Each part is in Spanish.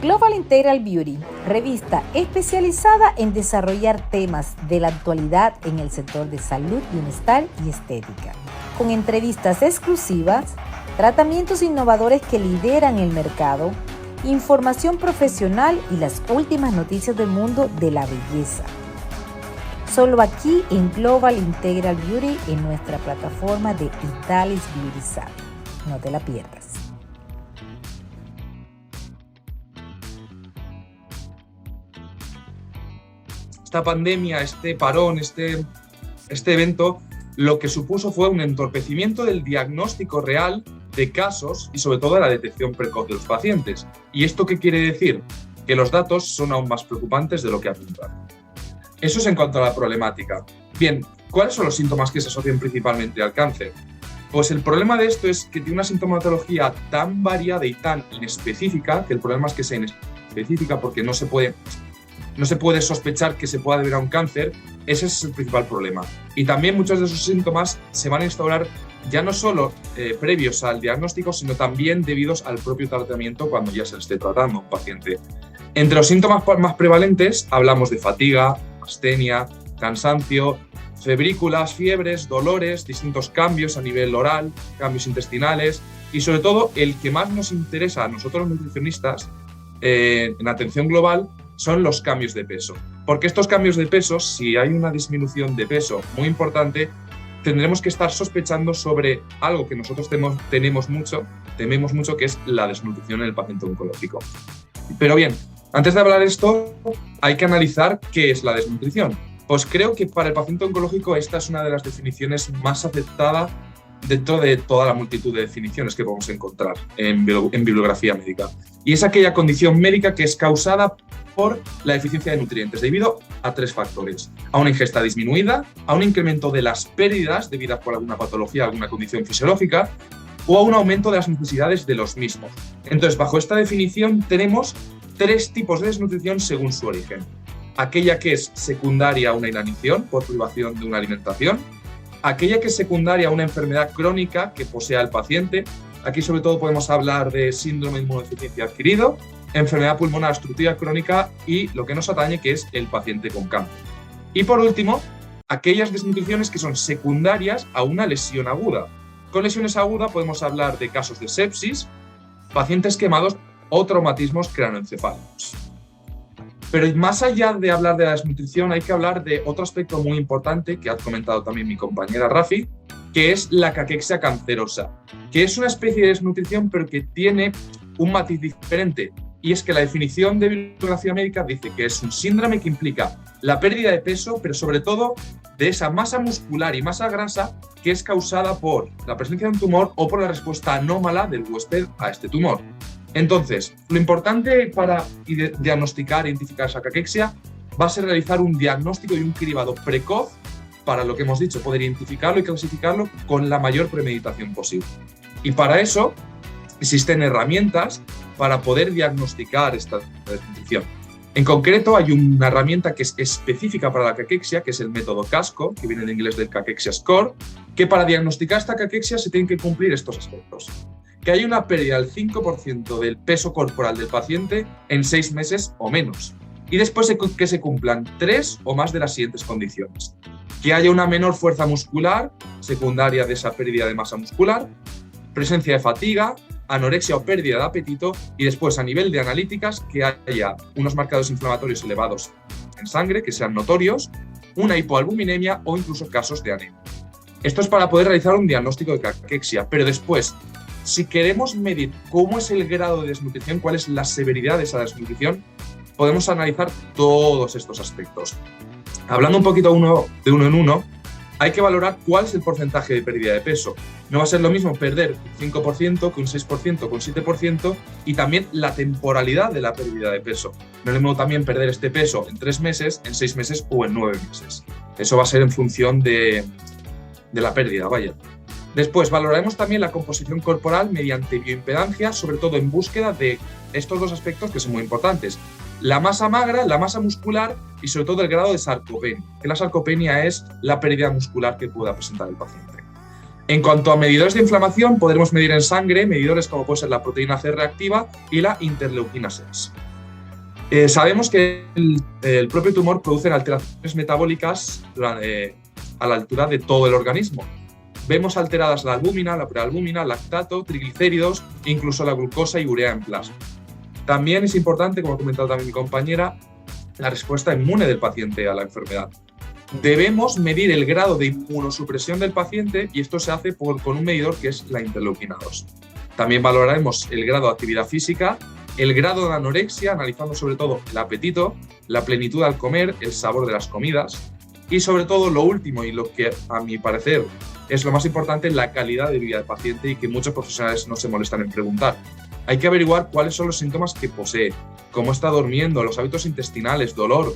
Global Integral Beauty, revista especializada en desarrollar temas de la actualidad en el sector de salud, bienestar y estética, con entrevistas exclusivas, tratamientos innovadores que lideran el mercado, información profesional y las últimas noticias del mundo de la belleza. Solo aquí en Global Integral Beauty, en nuestra plataforma de Italis Beauty Sap. No te la pierdas. Esta pandemia, este parón, este evento, lo que supuso fue un entorpecimiento del diagnóstico real de casos y sobre todo de la detección precoz de los pacientes. ¿Y esto qué quiere decir? Que los datos son aún más preocupantes de lo que apuntan. Eso es en cuanto a la problemática. Bien, ¿cuáles son los síntomas que se asocian principalmente al cáncer? Pues el problema de esto es que tiene una sintomatología tan variada y tan inespecífica, que el problema es que sea inespecífica porque no se puede sospechar que se pueda deber a un cáncer. Ese es el principal problema. Y también muchos de esos síntomas se van a instaurar ya no solo previos al diagnóstico, sino también debidos al propio tratamiento cuando ya se le esté tratando a un paciente. Entre los síntomas más prevalentes hablamos de fatiga, astenia, cansancio, febrículas, fiebres, dolores, distintos cambios a nivel oral, cambios intestinales y sobre todo el que más nos interesa a nosotros los nutricionistas en atención global son los cambios de peso. Porque estos cambios de peso, si hay una disminución de peso muy importante, tendremos que estar sospechando sobre algo que nosotros tememos mucho, que es la desnutrición en el paciente oncológico. Pero bien, antes de hablar de esto, hay que analizar qué es la desnutrición. Pues creo que para el paciente oncológico esta es una de las definiciones más aceptadas dentro de toda la multitud de definiciones que podemos encontrar en bibliografía médica. Y es aquella condición médica que es causada por la deficiencia de nutrientes debido a tres factores: a una ingesta disminuida, a un incremento de las pérdidas debidas por alguna patología, alguna condición fisiológica, o a un aumento de las necesidades de los mismos. Entonces, bajo esta definición tenemos tres tipos de desnutrición según su origen. Aquella que es secundaria a una inanición por privación de una alimentación, aquella que es secundaria a una enfermedad crónica que posea el paciente. Aquí sobre todo podemos hablar de síndrome de inmunodeficiencia adquirido, enfermedad pulmonar obstructiva crónica y lo que nos atañe, que es el paciente con cáncer. Y por último, aquellas desnutriciones que son secundarias a una lesión aguda. Con lesiones agudas podemos hablar de casos de sepsis, pacientes quemados o traumatismos craneoencefálicos. Pero más allá de hablar de la desnutrición, hay que hablar de otro aspecto muy importante que ha comentado también mi compañera Rafi, que es la caquexia cancerosa, que es una especie de desnutrición pero que tiene un matiz diferente. Y es que la definición de bibliografía médica dice que es un síndrome que implica la pérdida de peso, pero sobre todo de esa masa muscular y masa grasa que es causada por la presencia de un tumor o por la respuesta anómala del huésped a este tumor. Entonces, lo importante para diagnosticar e identificar esa caquexia va a ser realizar un diagnóstico y un cribado precoz para lo que hemos dicho, poder identificarlo y clasificarlo con la mayor premeditación posible. Y para eso existen herramientas para poder diagnosticar esta desnutrición. En concreto, hay una herramienta que es específica para la caquexia, que es el método CASCO, que viene en inglés del Cachexia Score, que para diagnosticar esta caquexia se tienen que cumplir estos aspectos: que hay una pérdida del 5% del peso corporal del paciente en 6 meses o menos, y después que se cumplan 3 o más de las siguientes condiciones: que haya una menor fuerza muscular, secundaria de esa pérdida de masa muscular, presencia de fatiga, anorexia o pérdida de apetito, y después a nivel de analíticas que haya unos marcadores inflamatorios elevados en sangre que sean notorios, una hipoalbuminemia o incluso casos de anemia. Esto es para poder realizar un diagnóstico de caquexia, pero después, si queremos medir cómo es el grado de desnutrición, cuál es la severidad de esa desnutrición, podemos analizar todos estos aspectos. Hablando un poquito de uno en uno, hay que valorar cuál es el porcentaje de pérdida de peso. No va a ser lo mismo perder un 5% que un 6%, que un 7%, y también la temporalidad de la pérdida de peso. No es lo mismo también perder este peso en 3 meses, en 6 meses o en 9 meses. Eso va a ser en función de la pérdida, vaya. Después valoraremos también la composición corporal mediante bioimpedancia, sobre todo en búsqueda de estos dos aspectos que son muy importantes: la masa magra, la masa muscular y sobre todo el grado de sarcopenia, que la sarcopenia es la pérdida muscular que pueda presentar el paciente. En cuanto a medidores de inflamación, podremos medir en sangre medidores como puede ser la proteína C reactiva y la interleuquina 6. Sabemos que el propio tumor produce alteraciones metabólicas a la altura de todo el organismo. Vemos alteradas la albúmina, la prealbúmina, lactato, triglicéridos e incluso la glucosa y urea en plasma. También es importante, como ha comentado también mi compañera, la respuesta inmune del paciente a la enfermedad. Debemos medir el grado de inmunosupresión del paciente y esto se hace con un medidor que es la interleuquina 2. También valoraremos el grado de actividad física, el grado de anorexia, analizando sobre todo el apetito, la plenitud al comer, el sabor de las comidas y sobre todo lo último y lo que a mi parecer es lo más importante, la calidad de vida del paciente y que muchos profesionales no se molestan en preguntar. Hay que averiguar cuáles son los síntomas que posee, cómo está durmiendo, los hábitos intestinales, dolor,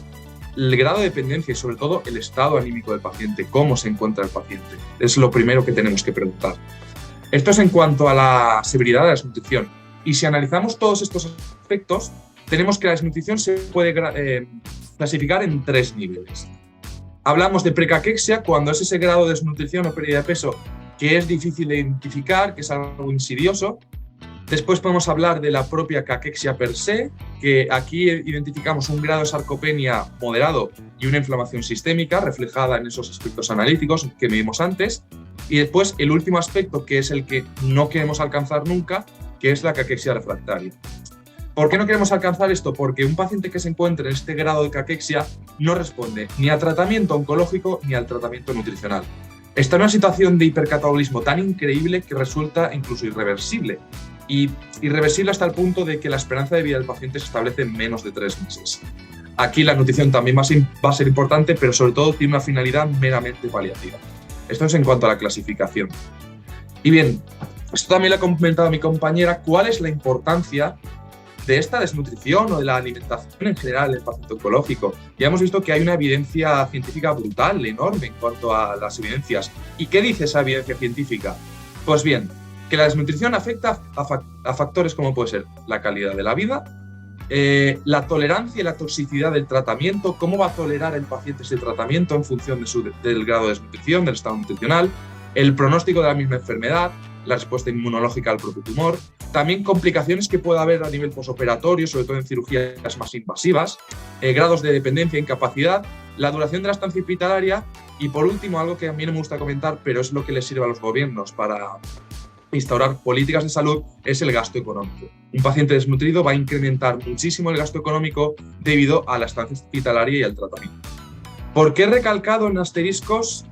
el grado de dependencia y sobre todo el estado anímico del paciente, cómo se encuentra el paciente. Es lo primero que tenemos que preguntar. Esto es en cuanto a la severidad de la desnutrición. Y si analizamos todos estos aspectos, tenemos que la desnutrición se puede clasificar en 3 niveles. Hablamos de precaquexia, cuando es ese grado de desnutrición o pérdida de peso que es difícil de identificar, que es algo insidioso. Después podemos hablar de la propia caquexia per se, que aquí identificamos un grado de sarcopenia moderado y una inflamación sistémica reflejada en esos aspectos analíticos que medimos antes. Y después el último aspecto, que es el que no queremos alcanzar nunca, que es la caquexia refractaria. ¿Por qué no queremos alcanzar esto? Porque un paciente que se encuentre en este grado de caquexia no responde ni al tratamiento oncológico ni al tratamiento nutricional. Está en una situación de hipercatabolismo tan increíble que resulta incluso irreversible. Y irreversible hasta el punto de que la esperanza de vida del paciente se establece en menos de 3 meses. Aquí la nutrición también va a ser importante, pero sobre todo tiene una finalidad meramente paliativa. Esto es en cuanto a la clasificación. Y bien, esto también lo ha comentado mi compañera, ¿cuál es la importancia de esta desnutrición o de la alimentación en general en el paciente oncológico? Ya hemos visto que hay una evidencia científica brutal, enorme en cuanto a las evidencias. ¿Y qué dice esa evidencia científica? Pues bien, que la desnutrición afecta a factores como puede ser la calidad de la vida, la tolerancia y la toxicidad del tratamiento, cómo va a tolerar el paciente ese tratamiento en función del grado de desnutrición, del estado nutricional, el pronóstico de la misma enfermedad, la respuesta inmunológica al propio tumor, también complicaciones que pueda haber a nivel posoperatorio, sobre todo en cirugías más invasivas, grados de dependencia e incapacidad, la duración de la estancia hospitalaria y, por último, algo que a mí no me gusta comentar, pero es lo que les sirve a los gobiernos para instaurar políticas de salud, es el gasto económico. Un paciente desnutrido va a incrementar muchísimo el gasto económico debido a la estancia hospitalaria y al tratamiento. ¿Por qué he recalcado en asteriscos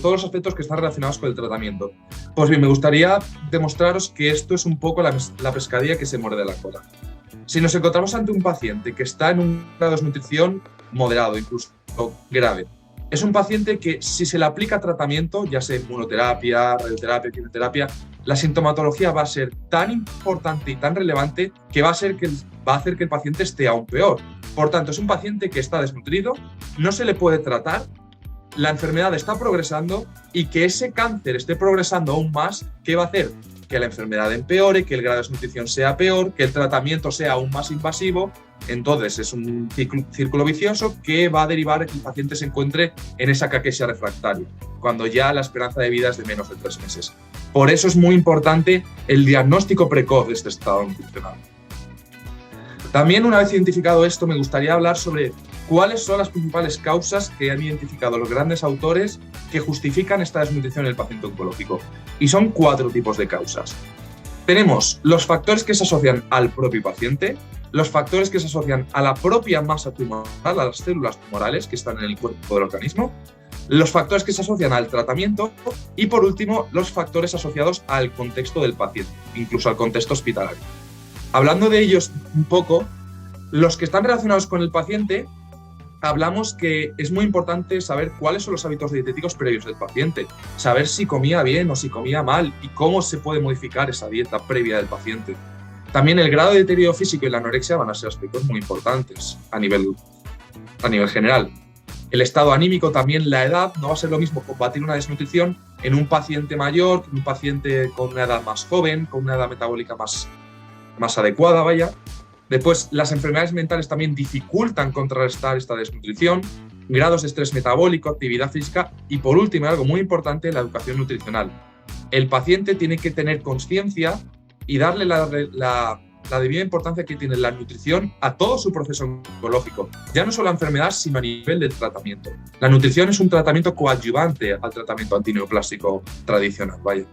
todos los aspectos que están relacionados con el tratamiento? Pues bien, me gustaría demostraros que esto es un poco la pescadilla que se muerde la cola. Si nos encontramos ante un paciente que está en un grado de desnutrición moderado, incluso grave, es un paciente que si se le aplica tratamiento, ya sea inmunoterapia, radioterapia, quimioterapia, la sintomatología va a ser tan importante y tan relevante que va a hacer que el paciente esté aún peor. Por tanto, es un paciente que está desnutrido, no se le puede tratar, la enfermedad está progresando y que ese cáncer esté progresando aún más, ¿qué va a hacer? Que la enfermedad empeore, que el grado de desnutrición sea peor, que el tratamiento sea aún más invasivo. Entonces es un círculo vicioso que va a derivar que el paciente se encuentre en esa caquexia refractaria, cuando ya la esperanza de vida es de menos de 3 meses. Por eso es muy importante el diagnóstico precoz de este estado nutricional. También, una vez identificado esto, me gustaría hablar sobre cuáles son las principales causas que han identificado los grandes autores que justifican esta desnutrición en el paciente oncológico. Y son 4 tipos de causas. Tenemos los factores que se asocian al propio paciente, los factores que se asocian a la propia masa tumoral, a las células tumorales que están en el cuerpo del organismo, los factores que se asocian al tratamiento y, por último, los factores asociados al contexto del paciente, incluso al contexto hospitalario. Hablando de ellos un poco, los que están relacionados con el paciente, hablamos que es muy importante saber cuáles son los hábitos dietéticos previos del paciente, saber si comía bien o si comía mal y cómo se puede modificar esa dieta previa del paciente. También el grado de deterioro físico y la anorexia van a ser aspectos muy importantes a nivel general. El estado anímico, también la edad, no va a ser lo mismo combatir una desnutrición en un paciente mayor que en un paciente con una edad más joven, con una edad metabólica más adecuada, vaya. Después, las enfermedades mentales también dificultan contrarrestar esta desnutrición, grados de estrés metabólico, actividad física y, por último, algo muy importante, la educación nutricional. El paciente tiene que tener conciencia y darle la la debida importancia que tiene la nutrición a todo su proceso oncológico, ya no solo a enfermedad, sino a nivel del tratamiento. La nutrición es un tratamiento coadyuvante al tratamiento antineoplásico tradicional, vaya.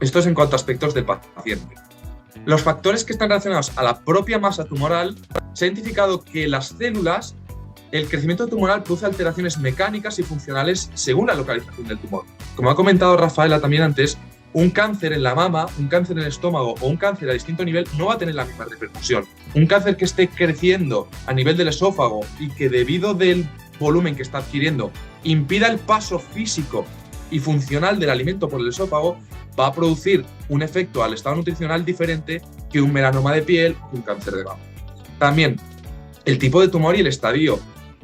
Esto es en cuanto a aspectos del paciente. Los factores que están relacionados a la propia masa tumoral, se ha identificado que las células, el crecimiento tumoral produce alteraciones mecánicas y funcionales según la localización del tumor. Como ha comentado Rafaela también antes, un cáncer en la mama, un cáncer en el estómago o un cáncer a distinto nivel no va a tener la misma repercusión. Un cáncer que esté creciendo a nivel del esófago y que debido del volumen que está adquiriendo impida el paso físico y funcional del alimento por el esófago, va a producir un efecto al estado nutricional diferente que un melanoma de piel o un cáncer de mama. También, el tipo de tumor y el estadio.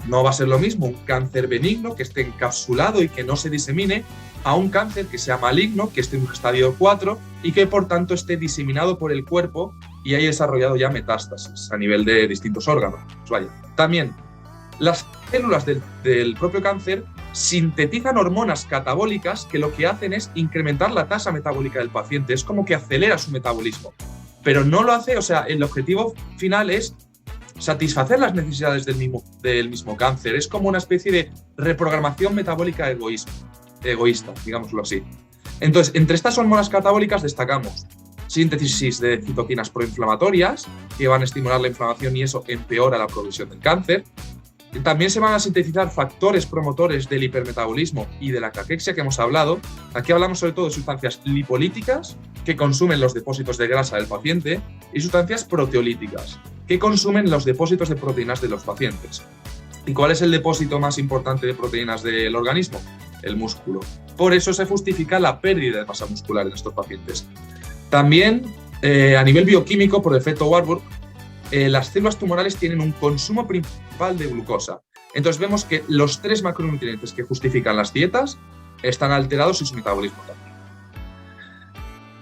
No va a ser lo mismo un cáncer benigno que esté encapsulado y que no se disemine a un cáncer que sea maligno, que esté en un estadio 4 y que por tanto esté diseminado por el cuerpo y haya desarrollado ya metástasis a nivel de distintos órganos. Vaya. También, las células del propio cáncer sintetizan hormonas catabólicas que lo que hacen es incrementar la tasa metabólica del paciente. Es como que acelera su metabolismo. Pero no lo hace, o sea, el objetivo final es satisfacer las necesidades del mismo cáncer. Es como una especie de reprogramación metabólica egoísta, digámoslo así. Entonces, entre estas hormonas catabólicas destacamos síntesis de citoquinas proinflamatorias, que van a estimular la inflamación y eso empeora la progresión del cáncer. También se van a sintetizar factores promotores del hipermetabolismo y de la caquexia que hemos hablado. Aquí hablamos sobre todo de sustancias lipolíticas, que consumen los depósitos de grasa del paciente, y sustancias proteolíticas, que consumen los depósitos de proteínas de los pacientes. ¿Y cuál es el depósito más importante de proteínas del organismo? El músculo. Por eso se justifica la pérdida de masa muscular en estos pacientes. También, a nivel bioquímico, por efecto Warburg, las células tumorales tienen un consumo principal de glucosa. Entonces vemos que los 3 macronutrientes que justifican las dietas están alterados y su metabolismo también.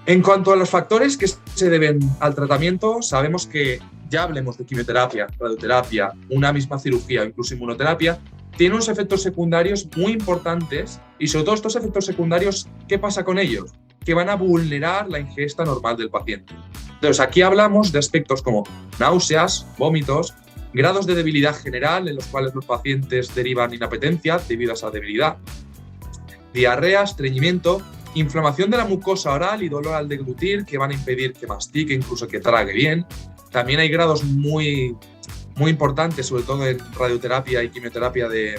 En cuanto a los factores que se deben al tratamiento, sabemos que ya hablemos de quimioterapia, radioterapia, una misma cirugía o incluso inmunoterapia, tiene unos efectos secundarios muy importantes y sobre todo estos efectos secundarios, ¿qué pasa con ellos? Que van a vulnerar la ingesta normal del paciente. Entonces, aquí hablamos de aspectos como náuseas, vómitos, grados de debilidad general en los cuales los pacientes derivan inapetencia debido a esa debilidad, diarrea, estreñimiento, inflamación de la mucosa oral y dolor al deglutir que van a impedir que mastique, incluso que trague bien. También hay grados muy importantes, sobre todo en radioterapia y quimioterapia de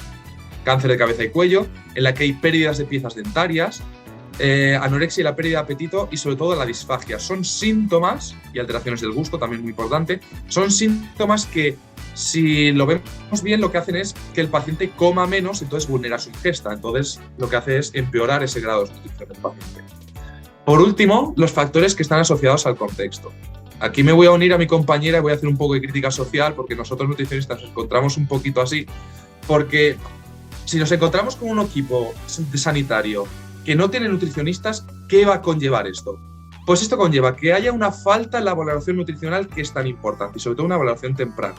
cáncer de cabeza y cuello, en la que hay pérdidas de piezas dentarias, anorexia y la pérdida de apetito y sobre todo la disfagia. Son síntomas, y alteraciones del gusto también muy importante, son síntomas que si lo vemos bien lo que hacen es que el paciente coma menos, entonces vulnera su ingesta, entonces lo que hace es empeorar ese grado de nutrición del paciente. Por último, los factores que están asociados al contexto. Aquí me voy a unir a mi compañera y voy a hacer un poco de crítica social porque nosotros nutricionistas nos encontramos un poquito así, porque si nos encontramos con un equipo sanitario que no tiene nutricionistas, ¿qué va a conllevar esto? Pues esto conlleva que haya una falta en la valoración nutricional que es tan importante y sobre todo una valoración temprana.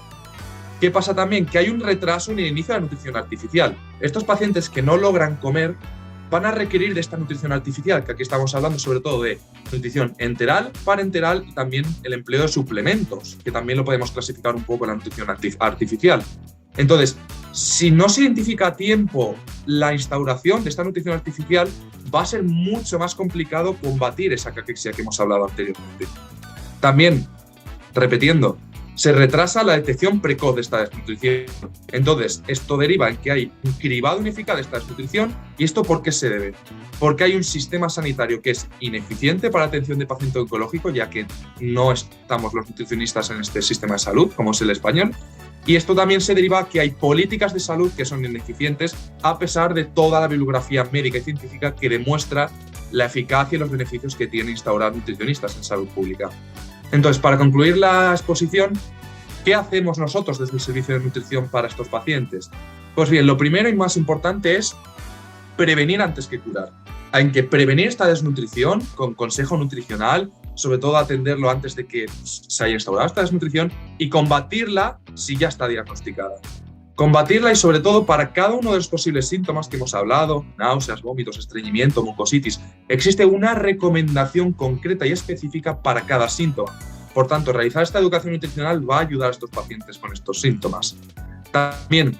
¿Qué pasa también? Que hay un retraso en el inicio de la nutrición artificial. Estos pacientes que no logran comer van a requerir de esta nutrición artificial, que aquí estamos hablando sobre todo de nutrición enteral, parenteral y también el empleo de suplementos, que también lo podemos clasificar un poco en la nutrición artificial. Entonces, si no se identifica a tiempo la instauración de esta nutrición artificial, va a ser mucho más complicado combatir esa caquexia que hemos hablado anteriormente. También, repitiendo, se retrasa la detección precoz de esta desnutrición. Entonces, esto deriva en que hay un cribado ineficaz de esta desnutrición. ¿Y esto por qué se debe? Porque hay un sistema sanitario que es ineficiente para la atención de paciente oncológico, ya que no estamos los nutricionistas en este sistema de salud, como es el español. Y esto también se deriva a que hay políticas de salud que son ineficientes, a pesar de toda la bibliografía médica y científica que demuestra la eficacia y los beneficios que tiene instaurar nutricionistas en salud pública. Entonces, para concluir la exposición, ¿qué hacemos nosotros desde el servicio de nutrición para estos pacientes? Pues bien, lo primero y más importante es prevenir antes que curar. Hay que prevenir esta desnutrición con consejo nutricional, sobre todo atenderlo antes de que se haya instaurado esta desnutrición y combatirla si ya está diagnosticada. Combatirla y sobre todo para cada uno de los posibles síntomas que hemos hablado, náuseas, vómitos, estreñimiento, mucositis, existe una recomendación concreta y específica para cada síntoma. Por tanto, realizar esta educación nutricional va a ayudar a estos pacientes con estos síntomas. También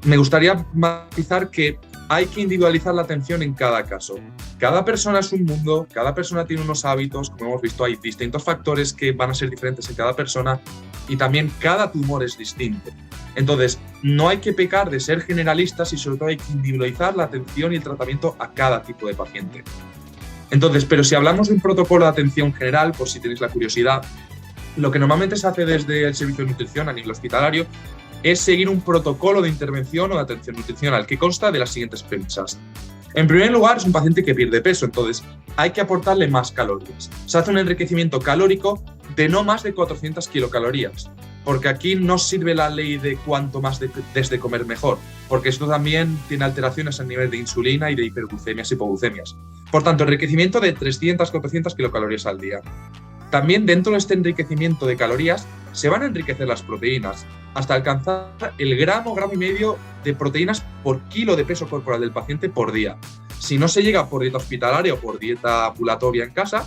me gustaría matizar que hay que individualizar la atención en cada caso. Cada persona es un mundo, cada persona tiene unos hábitos, como hemos visto hay distintos factores que van a ser diferentes en cada persona y también cada tumor es distinto. Entonces, no hay que pecar de ser generalistas y sobre todo hay que individualizar la atención y el tratamiento a cada tipo de paciente. Entonces, pero si hablamos de un protocolo de atención general, por si tenéis la curiosidad, lo que normalmente se hace desde el servicio de nutrición a nivel hospitalario es seguir un protocolo de intervención o de atención nutricional que consta de las siguientes premisas. En primer lugar, es un paciente que pierde peso, entonces hay que aportarle más calorías. Se hace un enriquecimiento calórico de no más de 400 kilocalorías, porque aquí no sirve la ley de cuanto más des de comer mejor, porque esto también tiene alteraciones a nivel de insulina y de hiperglucemias y hipoglucemias. Por tanto, enriquecimiento de 300-400 kilocalorías al día. También dentro de este enriquecimiento de calorías se van a enriquecer las proteínas hasta alcanzar el gramo y medio de proteínas por kilo de peso corporal del paciente por día. Si no se llega por dieta hospitalaria o por dieta ambulatoria en casa,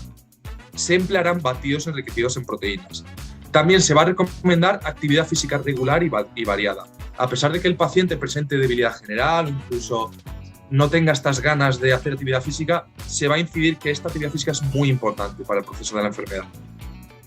se emplearán batidos enriquecidos en proteínas. También se va a recomendar actividad física regular y variada. A pesar de que el paciente presente debilidad general o incluso no tenga estas ganas de hacer actividad física, se va a incidir que esta actividad física es muy importante para el proceso de la enfermedad.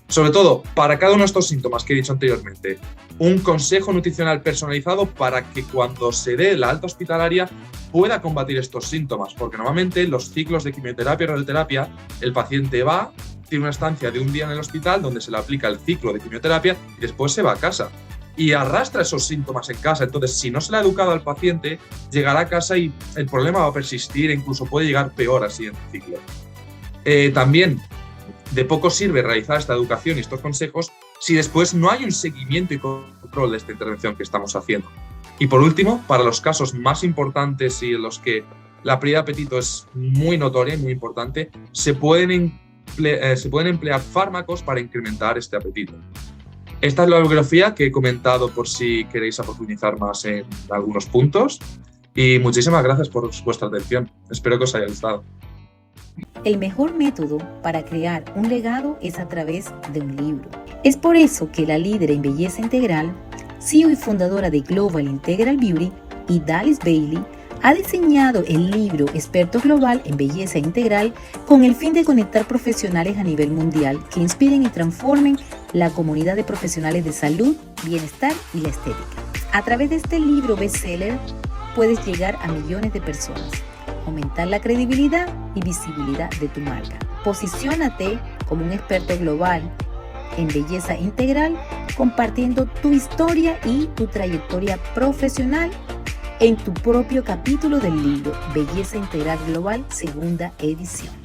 Sobre todo, para cada uno de estos síntomas que he dicho anteriormente, un consejo nutricional personalizado para que cuando se dé la alta hospitalaria pueda combatir estos síntomas, porque normalmente los ciclos de quimioterapia y radioterapia, el paciente va, tiene una estancia de un día en el hospital donde se le aplica el ciclo de quimioterapia y después se va a casa. Y arrastra esos síntomas en casa. Entonces, si no se le ha educado al paciente, llegará a casa y el problema va a persistir e incluso puede llegar peor al siguiente ciclo. También, de poco sirve realizar esta educación y estos consejos si después no hay un seguimiento y control de esta intervención que estamos haciendo. Y por último, para los casos más importantes y en los que la pérdida de apetito es muy notoria y muy importante, se pueden emplear fármacos para incrementar este apetito. Esta es la bibliografía que he comentado por si queréis profundizar más en algunos puntos y muchísimas gracias por vuestra atención. Espero que os haya gustado. El mejor método para crear un legado es a través de un libro. Es por eso que la líder en belleza integral, CEO y fundadora de Global Integral Beauty, y Dallas Bailey, ha diseñado el libro Experto Global en Belleza Integral con el fin de conectar profesionales a nivel mundial que inspiren y transformen la comunidad de profesionales de salud, bienestar y la estética. A través de este libro bestseller puedes llegar a millones de personas, aumentar la credibilidad y visibilidad de tu marca. Posiciónate como un experto global en belleza integral, compartiendo tu historia y tu trayectoria profesional en tu propio capítulo del libro Belleza Integral Global, segunda edición.